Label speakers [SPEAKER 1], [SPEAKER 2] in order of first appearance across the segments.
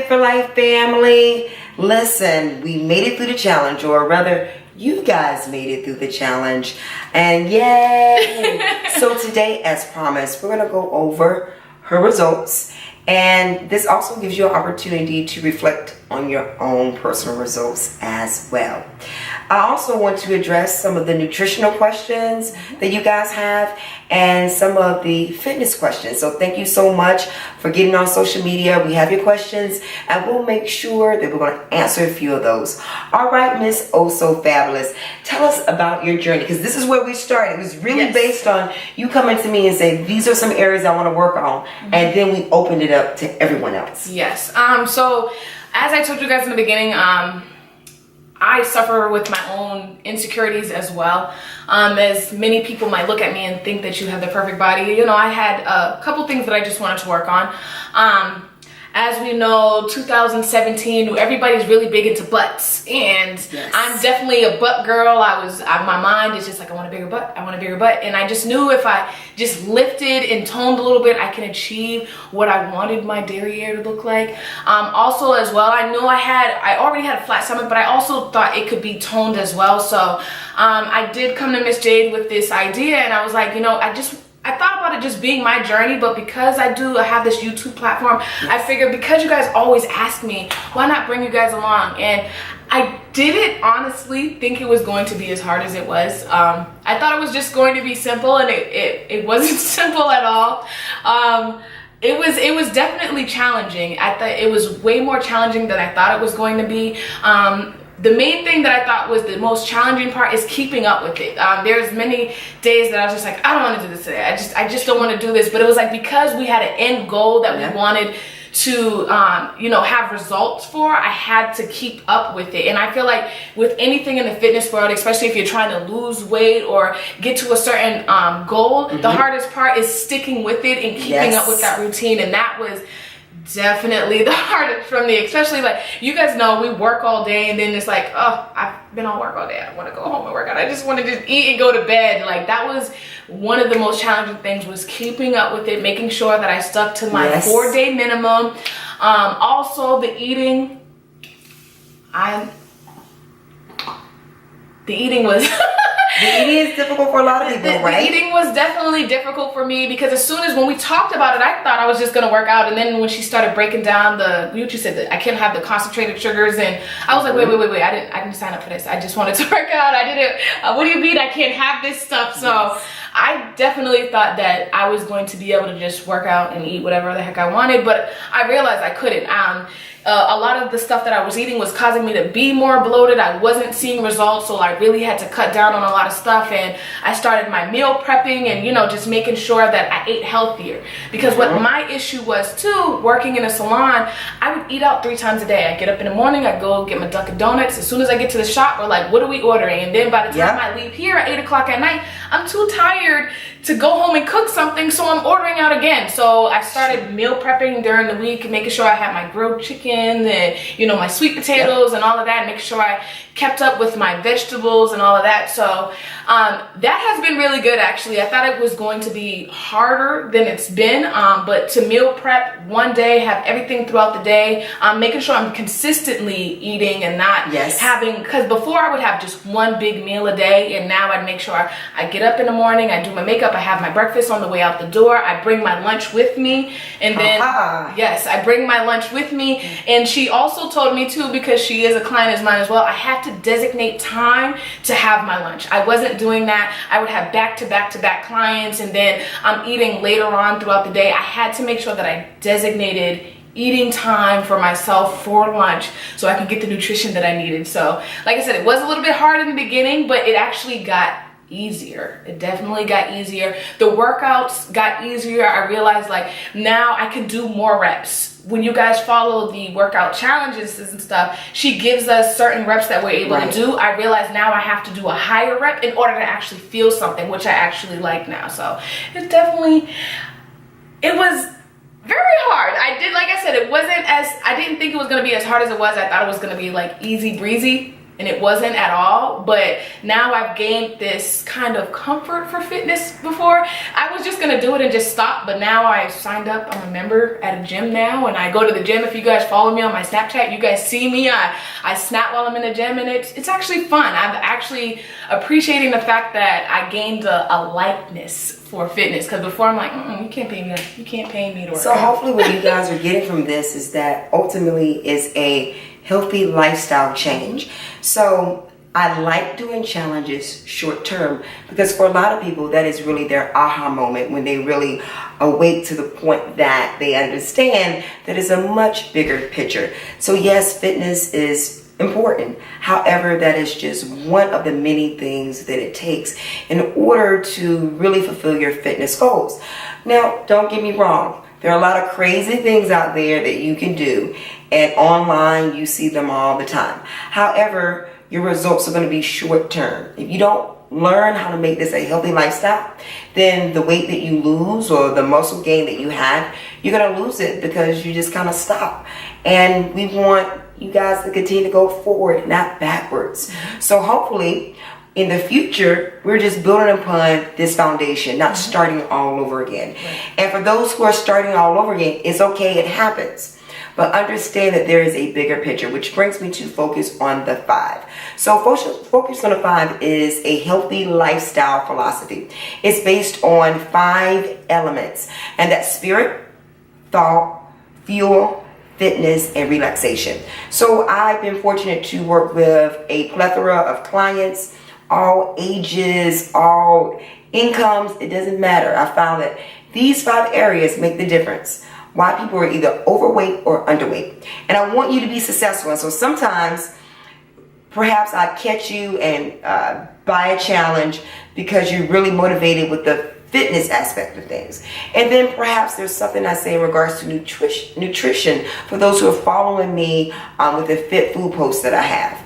[SPEAKER 1] Fit4Life family. Listen, we made it through the challenge, or rather, you guys made it through the challenge. And yay! So today, as promised, we're going to go over her results. And this also gives you an opportunity to reflect on your own personal results as well. I also want to address some of the nutritional questions that you guys have and some of the fitness questions. So thank you so much for getting on social media. We have your questions and we'll make sure that we're going to answer a few of those. All right, Miss Oh So Fabulous, tell us about your journey, because this is where we started. It was really based on you coming to me and saying, these are some areas I want to work on. And then we opened it up to everyone else.
[SPEAKER 2] Yes. So as I told you guys in the beginning, I suffer with my own insecurities as well. As many people might look at me and think that you have the perfect body. You know, I had a couple things that I just wanted to work on. As we know, 2017, everybody's really big into butts, and I'm definitely a butt girl. My mind is just like, I want a bigger butt, I want a bigger butt, and I just knew if I just lifted and toned a little bit, I can achieve what I wanted my derriere to look like. Also as well, I knew I already had a flat stomach, but I also thought it could be toned as well. So I did come to Miss Jade with this idea, and I was like, you know, I thought about it just being my journey, but because I have this YouTube platform, I figured because you guys always ask me, why not bring you guys along? And I didn't honestly think it was going to be as hard as it was. I thought it was just going to be simple, and it wasn't simple at all. It was definitely challenging. I thought it was way more challenging than I thought it was going to be. The main thing that I thought was the most challenging part is keeping up with it. There's many days that I was just like, I don't want to do this today. I just don't want to do this. But it was like, because we had an end goal that we wanted to, have results for, I had to keep up with it. And I feel like with anything in the fitness world, especially if you're trying to lose weight or get to a certain goal, the hardest part is sticking with it and keeping up with that routine. And that was definitely the hardest from me, especially like, you guys know we work all day, and then it's like, oh, I've been on work all day, I don't want to go home and work out, I just want to just eat and go to bed. Like, that was one of the most challenging things, was keeping up with it, making sure that I stuck to my 4-day minimum. Also the eating, the eating was
[SPEAKER 1] The eating is difficult for a lot of people, right?
[SPEAKER 2] The eating was definitely difficult for me, because as soon as when we talked about it, I thought I was just going to work out. And then when she started breaking down what you said, that I can't have the concentrated sugars, and I was like, wait, I didn't sign up for this. I just wanted to work out. I didn't, what do you mean I can't have this stuff? So I definitely thought that I was going to be able to just work out and eat whatever the heck I wanted, but I realized I couldn't. A lot of the stuff that I was eating was causing me to be more bloated. I wasn't seeing results, so I really had to cut down on a lot of stuff. And I started my meal prepping and, just making sure that I ate healthier. Because what my issue was too, working in a salon, I would eat out 3 times a day. I get up in the morning, I go get my Dunkin' Donuts. As soon as I get to the shop, we're like, what are we ordering? And then by the time I leave here at 8 o'clock at night, I'm too tired to go home and cook something, so I'm ordering out again. So I started meal prepping during the week, making sure I had my grilled chicken and my sweet potatoes and all of that, and making sure I kept up with my vegetables and all of that. So that has been really good, actually. I thought it was going to be harder than it's been, but to meal prep one day, have everything throughout the day, making sure I'm consistently eating and not having, because before I would have just one big meal a day, and now I'd make sure I get up in the morning, I do my makeup, I have my breakfast on the way out the door, I bring my lunch with me, and then I bring my lunch with me. And she also told me too, because she is a client of mine as well, I have to designate time to have my lunch. I wasn't doing that. I would have back-to-back clients, and then I'm eating later on throughout the day. I had to make sure that I designated eating time for myself for lunch so I could get the nutrition that I needed. So like I said, it was a little bit hard in the beginning, but it actually got easier. It definitely got easier. The workouts got easier. I realized like now I can do more reps. When you guys follow the workout challenges and stuff, she gives us certain reps that we're able to do. I realize now I have to do a higher rep in order to actually feel something, which I actually like now. So it was very hard. Like I said, I didn't think it was going to be as hard as it was. I thought it was going to be like easy breezy. and it wasn't at all. But now I've gained this kind of comfort for fitness. Before I was just gonna do it and just stop, but now I signed up. I'm a member at a gym now, and I go to the gym. If you guys follow me on my Snapchat, you guys see me. I snap while I'm in the gym, and it's actually fun. I'm actually appreciating the fact that I gained a likeness for fitness, because before I'm like, you can't pay me to work
[SPEAKER 1] So
[SPEAKER 2] out.
[SPEAKER 1] hopefully what you guys are getting from this is that ultimately is a healthy lifestyle change. So I like doing challenges short term, because for a lot of people that is really their aha moment, when they really awake to the point that they understand that it's a much bigger picture. So yes, fitness is important. However, that is just one of the many things that it takes in order to really fulfill your fitness goals. Now, don't get me wrong. There are a lot of crazy things out there that you can do, and online you see them all the time. However, your results are going to be short term. If you don't learn how to make this a healthy lifestyle, then the weight that you lose or the muscle gain that you have, you're going to lose it because you just kind of stop. And we want you guys to continue to go forward, not backwards. So hopefully in the future, we're just building upon this foundation, not starting all over again. And for those who are starting all over again, it's okay, it happens. But understand that there is a bigger picture, which brings me to focus on the 5. So focus on the 5 is a healthy lifestyle philosophy. It's based on 5 elements, and that's spirit, thought, fuel, fitness, and relaxation. So I've been fortunate to work with a plethora of clients, all ages, all incomes. It doesn't matter. I found that these 5 areas make the difference. Why people are either overweight or underweight. And I want you to be successful. And so sometimes perhaps I catch you and buy a challenge because you're really motivated with the fitness aspect of things. And then perhaps there's something I say in regards to nutrition for those who are following me with the fit food posts that I have.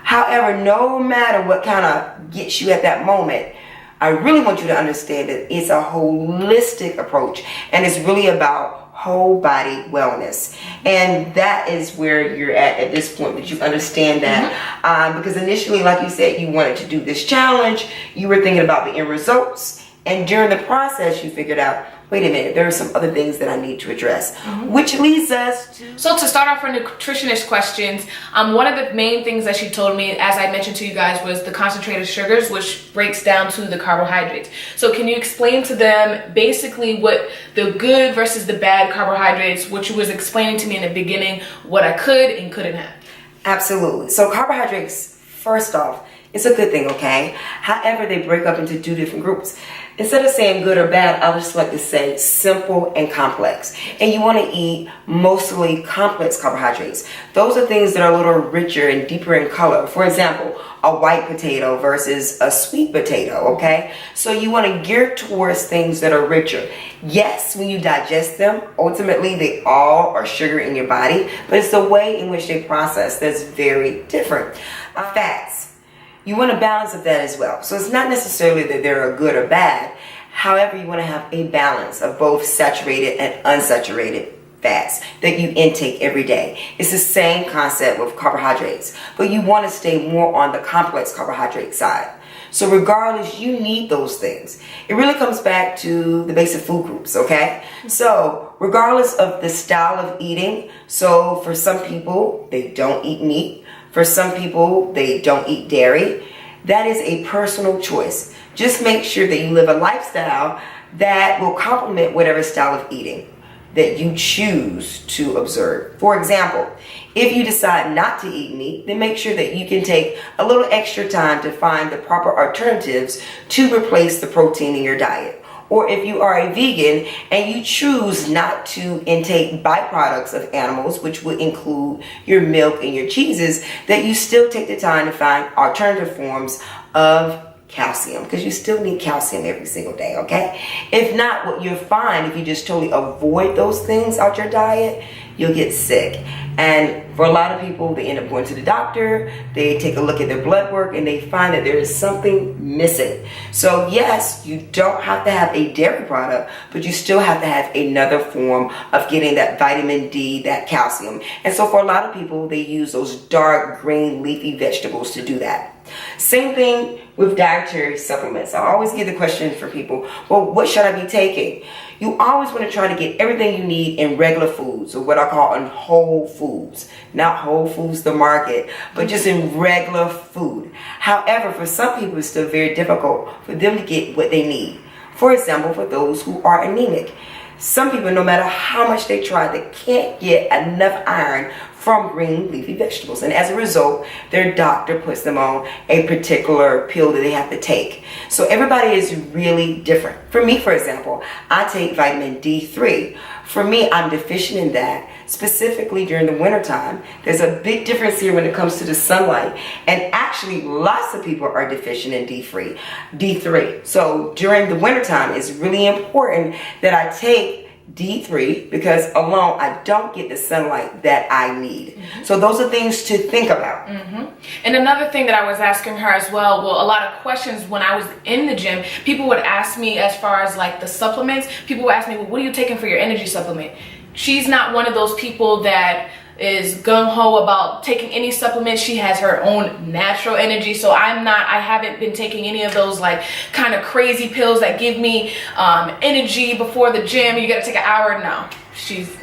[SPEAKER 1] However, no matter what kind of gets you at that moment, I really want you to understand that it's a holistic approach, and it's really about whole body wellness. And that is where you're at this point, that you understand that. Because initially, like you said, you wanted to do this challenge, you were thinking about the end results, and during the process you figured out, wait a minute, there are some other things that I need to address, which leads us to...
[SPEAKER 2] So to start off for nutritionist questions, one of the main things that she told me, as I mentioned to you guys, was the concentrated sugars, which breaks down to the carbohydrates. So can you explain to them basically what the good versus the bad carbohydrates, which you was explaining to me in the beginning, what I could and couldn't have?
[SPEAKER 1] Absolutely. So carbohydrates, first off, it's a good thing, okay? However, they break up into 2 different groups. Instead of saying good or bad, I just like to say simple and complex. And you want to eat mostly complex carbohydrates. Those are things that are a little richer and deeper in color. For example, a white potato versus a sweet potato, okay? So you want to gear towards things that are richer. Yes, when you digest them, ultimately they all are sugar in your body, but it's the way in which they process that's very different. Fats. You want a balance of that as well. So it's not necessarily that they're good or bad. However, you want to have a balance of both saturated and unsaturated fats that you intake every day. It's the same concept with carbohydrates, but you want to stay more on the complex carbohydrate side. So regardless, you need those things. It really comes back to the basic food groups, okay? So regardless of the style of eating, so for some people, they don't eat meat. For some people, they don't eat dairy. That is a personal choice. Just make sure that you live a lifestyle that will complement whatever style of eating that you choose to observe. For example, if you decide not to eat meat, then make sure that you can take a little extra time to find the proper alternatives to replace the protein in your diet. Or if you are a vegan and you choose not to intake byproducts of animals, which would include your milk and your cheeses, that you still take the time to find alternative forms of calcium, because you still need calcium every single day, okay? If not, what you'll find, if you just totally avoid those things out your diet, you'll get sick. And for a lot of people, they end up going to the doctor, they take a look at their blood work, and they find that there is something missing. So yes, you don't have to have a dairy product, but you still have to have another form of getting that vitamin D, that calcium. And so for a lot of people, they use those dark green leafy vegetables to do that. Same thing with dietary supplements. I always get the question for people, well, what should I be taking? You always want to try to get everything you need in regular foods, or what I call in whole foods. Not Whole Foods, the market, but just in regular food. However, for some people, it's still very difficult for them to get what they need. For example, for those who are anemic. Some people, no matter how much they try, they can't get enough iron from green leafy vegetables. And as a result, their doctor puts them on a particular pill that they have to take. So everybody is really different. For me, for example, I take vitamin D3. For me, I'm deficient in that, specifically during the wintertime. There's a big difference here when it comes to the sunlight. And actually, lots of people are deficient in D3. So during the wintertime, it's really important that I take D3, because alone I don't get the sunlight that I need. So those are things to think about.
[SPEAKER 2] And another thing that I was asking her as well, a lot of questions when I was in the gym, people would ask me as far as like the supplements. People would ask me, well, what are you taking for your energy supplement? She's not one of those people that is gung-ho about taking any supplements. She has her own natural energy. So I haven't been taking any of those like kind of crazy pills that give me energy before the gym. You got to take an hour. No, she's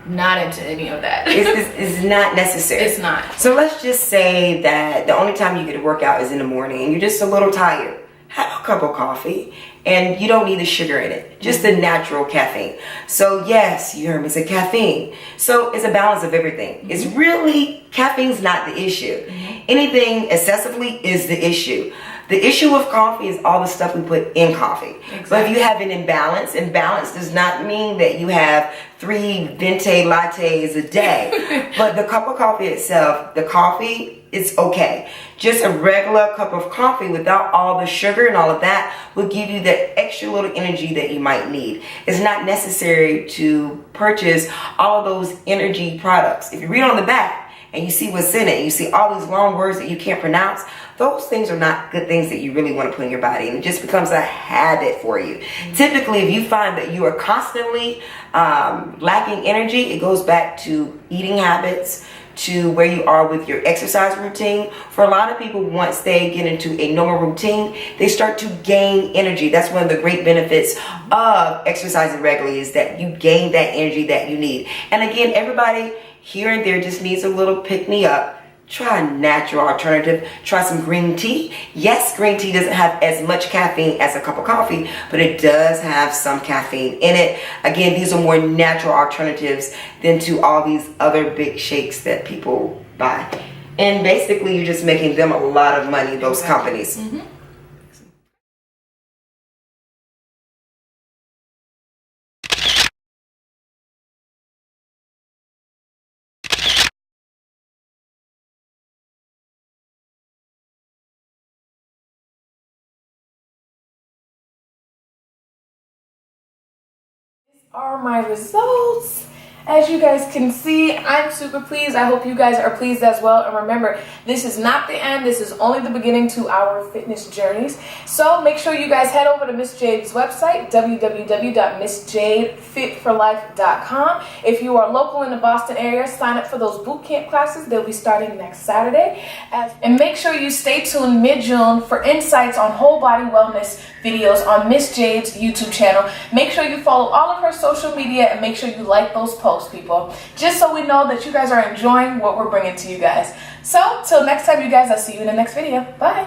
[SPEAKER 2] not into any of that.
[SPEAKER 1] It's not necessary.
[SPEAKER 2] It's not.
[SPEAKER 1] So let's just say that the only time you get to work out is in the morning and you're just a little tired. Have a cup of coffee, and you don't need the sugar in it, just the natural caffeine. So yes, you heard me say caffeine. So it's a balance of everything. It's really, caffeine's not the issue. Anything excessively is the issue. The issue with coffee is all the stuff we put in coffee.
[SPEAKER 2] Exactly.
[SPEAKER 1] But if you have an imbalance does not mean that you have 3 venti lattes a day. But the cup of coffee itself, the coffee, it's okay. Just a regular cup of coffee without all the sugar and all of that will give you that extra little energy that you might need. It's not necessary to purchase all of those energy products. If you read on the back and you see what's in it, you see all these long words that you can't pronounce, those things are not good things that you really want to put in your body, and it just becomes a habit for you. Typically, if you find that you are constantly lacking energy, it goes back to eating habits, to where you are with your exercise routine. For a lot of people, once they get into a normal routine, they start to gain energy. That's one of the great benefits of exercising regularly, is that you gain that energy that you need. And again, everybody here and there just needs a little pick-me-up. Try a natural alternative. Try some green tea. Yes, green tea doesn't have as much caffeine as a cup of coffee, but it does have some caffeine in it. Again, these are more natural alternatives than to all these other big shakes that people buy. And basically, you're just making them a lot of money, those companies.
[SPEAKER 2] Are my results. As you guys can see, I'm super pleased. I hope you guys are pleased as well. And remember, this is not the end. This is only the beginning to our fitness journeys. So make sure you guys head over to Miss Jade's website, www.missjadefit4life.com. If you are local in the Boston area, sign up for those boot camp classes. They'll be starting next Saturday. And make sure you stay tuned mid-June for insights on whole body wellness videos on Miss Jade's YouTube channel. Make sure you follow all of her social media and make sure you like those posts, people, just so we know that you guys are enjoying what we're bringing to you guys. So till next time, you guys, I'll see you in the next video. Bye.